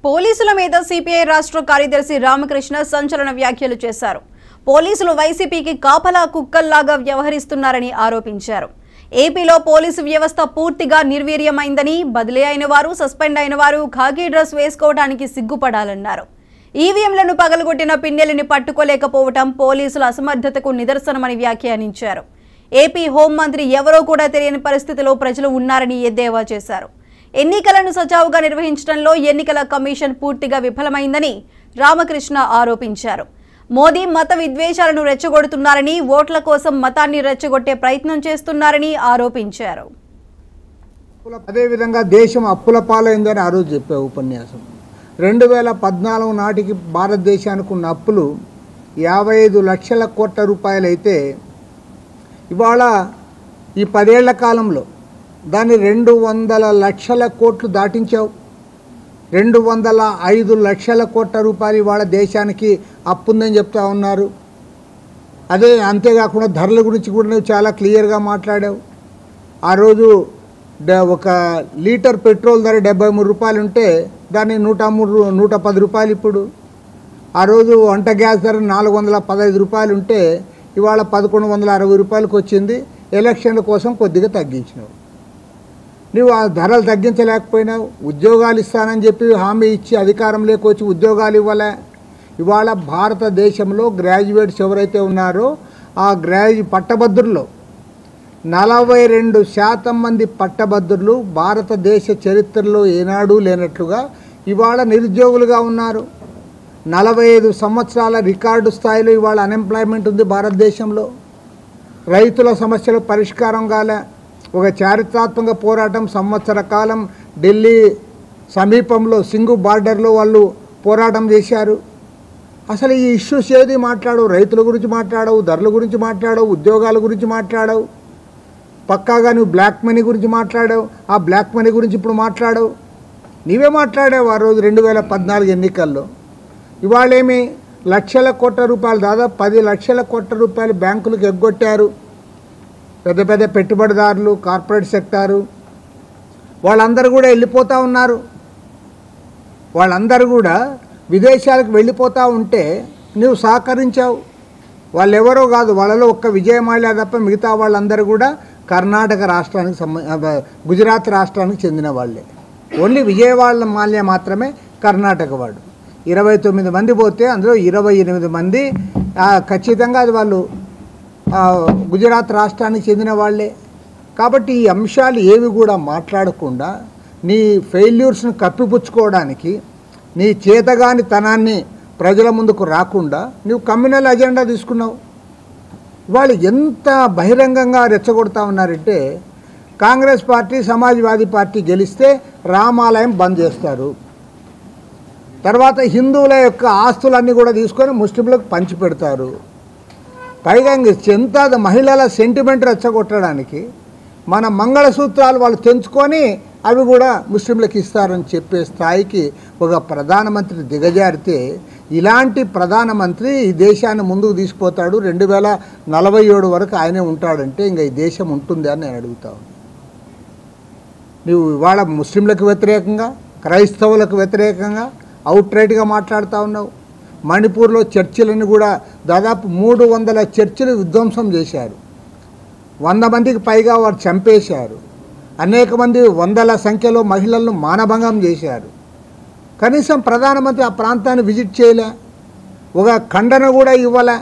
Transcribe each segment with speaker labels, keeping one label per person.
Speaker 1: పోలీసుల మీద సిపిఐ రాష్ట్ర కార్యదర్శి రామకృష్ణ సంచలన వ్యాఖ్యలు చేశారు. పోలీసులు వైసీపీకి కాపలా కుక్కల్లాగా వ్యవహరిస్తున్నారని ఆరోపించారు. ఏపీలో పోలీసు వ్యవస్థ పూర్తిగా నిర్వీర్యమైందని, బదిలీ అయిన వారు, సస్పెండ్ అయిన వారు ఖాకీ డ్రెస్ వేసుకోవడానికి సిగ్గుపడాలన్నారు. ఈవీఎంలను పగలగొట్టిన పిన్నెల్లిని పట్టుకోలేకపోవటం పోలీసుల అసమర్థతకు నిదర్శనమని వ్యాఖ్యానించారు. ఏపీ హోంమంత్రి ఎవరో కూడా తెలియని పరిస్థితిలో ప్రజలు ఉన్నారని ఎద్దేవా చేశారు. ఎన్నికలను సజావుగా నిర్వహించడంలో ఎన్నికల కమిషన్ పూర్తిగా విఫలమైందని రామకృష్ణ ఆరోపించారు. మోదీ మత విద్వేషాలను రెచ్చగొడుతున్నారని, ఓట్ల కోసం మతాన్ని రెచ్చగొట్టే ప్రయత్నం చేస్తున్నారని ఆరోపించారు.
Speaker 2: అదేవిధంగా దేశం అప్పుల పాలైందని ఆ రోజు చెప్పే ఉపన్యాసం 2014 నాటికి భారతదేశానికి ఉన్న అప్పులు 55 లక్షల కోట్ల రూపాయలు అయితే ఇవాళ ఈ 10 ఏళ్ల కాలంలో దాన్ని 200 లక్షల కోట్లు దాటించావు. 205 లక్షల కోట్ల రూపాయలు ఇవాళ దేశానికి అప్పు ఉందని చెప్తా ఉన్నారు. అదే అంతేకాకుండా ధరల గురించి కూడా నువ్వు చాలా క్లియర్గా మాట్లాడావు. ఆ రోజు ఒక లీటర్ పెట్రోల్ ధర 73 రూపాయలు ఉంటే దాన్ని 110 రూపాయలు ఇప్పుడు. ఆ రోజు వంట గ్యాస్ ధర 415 రూపాయలు ఉంటే ఇవాళ 1160 రూపాయలకు వచ్చింది. ఎలక్షన్ల కోసం కొద్దిగా తగ్గించినావు. నువ్వు ఆ ధరలు తగ్గించలేకపోయినావు. ఉద్యోగాలు ఇస్తానని చెప్పి హామీ ఇచ్చి అధికారం లేకొచ్చి ఉద్యోగాలు ఇవ్వలే. ఇవాళ భారతదేశంలో గ్రాడ్యుయేట్స్ ఎవరైతే ఉన్నారో ఆ పట్టభద్రుల్లో 42% మంది పట్టభద్రులు భారతదేశ చరిత్రలో ఏనాడు లేనట్లుగా ఇవాళ నిరుద్యోగులుగా ఉన్నారు. 45 సంవత్సరాల రికార్డు స్థాయిలో ఇవాళ అన్ఎంప్లాయ్మెంట్ ఉంది భారతదేశంలో. రైతుల సమస్యలు పరిష్కారం కాలే. ఒక చారిత్రాత్మక పోరాటం సంవత్సర కాలం ఢిల్లీ సమీపంలో సింగు బార్డర్లో వాళ్ళు పోరాటం చేశారు. అసలు ఈ ఇష్యూస్ ఏది మాట్లాడవు. రైతుల గురించి మాట్లాడవు, ధరల గురించి మాట్లాడవు, ఉద్యోగాల గురించి మాట్లాడవు. పక్కాగా నువ్వు బ్లాక్ మనీ గురించి మాట్లాడావు. ఆ బ్లాక్ మనీ గురించి ఇప్పుడు మాట్లాడవు. నీవే మాట్లాడావు ఆ రోజు 2014 ఎన్నికల్లో. ఇవాళేమి లక్షల కోట్ల రూపాయలు, దాదాపు 10 లక్షల కోట్ల రూపాయలు బ్యాంకులకు ఎగ్గొట్టారు. పెద్ద పెద్ద పెట్టుబడిదారులు, కార్పొరేట్ సెక్టారు వాళ్ళందరూ కూడా వెళ్ళిపోతూ ఉన్నారు. వాళ్ళందరూ కూడా విదేశాలకు వెళ్ళిపోతూ ఉంటే నువ్వు సహకరించావు. వాళ్ళు ఎవరో కాదు, వాళ్ళలో ఒక్క విజయమాల్యా తప్ప మిగతా వాళ్ళందరూ కూడా కర్ణాటక రాష్ట్రానికి గుజరాత్ రాష్ట్రానికి చెందిన వాళ్ళే. ఓన్లీ విజయమాల్యా మాత్రమే కర్ణాటక వాడు. 29 మంది పోతే అందులో 28 మంది ఖచ్చితంగా అది వాళ్ళు గుజరాత్ రాష్ట్రానికి చెందిన వాళ్ళే. కాబట్టి ఈ అంశాలు ఏవి కూడా మాట్లాడకుండా నీ ఫెయిల్యూర్స్ని కప్పిపుచ్చుకోవడానికి, నీ చేతగాని తనాన్ని ప్రజల ముందుకు రాకుండా నువ్వు కమ్యూనల్ అజెండా తీసుకున్నావు. వాళ్ళు ఎంత బహిరంగంగా రెచ్చగొడతా ఉన్నారంటే, కాంగ్రెస్ పార్టీ, సమాజ్వాదీ పార్టీ గెలిస్తే రామాలయం బంద్ చేస్తారు, తర్వాత హిందువుల యొక్క ఆస్తులన్నీ కూడా తీసుకొని ముస్లింలకు పంచి పెడతారు. పైగా ఎంత మహిళల సెంటిమెంట్ రెచ్చగొట్టడానికి మన మంగళసూత్రాలు వాళ్ళు తెంచుకొని అవి కూడా ముస్లింలకు ఇస్తారని చెప్పే స్థాయికి ఒక ప్రధానమంత్రి దిగజారితే, ఇలాంటి ప్రధానమంత్రి ఈ దేశాన్ని ముందుకు తీసుకుపోతాడు, 2047 వరకు ఆయనే ఉంటాడంటే ఇంకా ఈ దేశం ఉంటుంది అని నేను అడుగుతాను. నువ్వు ఇవాళ ముస్లింలకు వ్యతిరేకంగా, క్రైస్తవులకు వ్యతిరేకంగా అవుట్రైట్గా మాట్లాడుతూ ఉన్నావు. మణిపూర్లో చర్చిలను కూడా దాదాపు 300 చర్చిలు విధ్వంసం చేశారు. 100 మందికి పైగా వారు చంపేశారు. అనేక మంది వందల సంఖ్యలో మహిళలను మానభంగం చేశారు. కనీసం ప్రధానమంత్రి ఆ ప్రాంతాన్ని విజిట్ చేయలే, ఒక ఖండన కూడా ఇవ్వలే.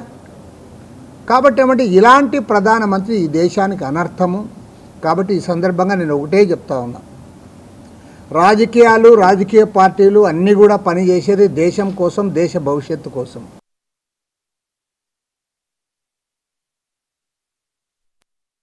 Speaker 2: కాబట్టి ఏమంటే ఇలాంటి ప్రధానమంత్రి ఈ దేశానికి అనర్థము. కాబట్టి ఈ సందర్భంగా నేను ఒకటే చెప్తా ఉన్నా, రాజకీయాలు, రాజకీయ పార్టీలు అన్నీ కూడా పనిచేసేది దేశం కోసం, దేశ భవిష్యత్తు కోసం.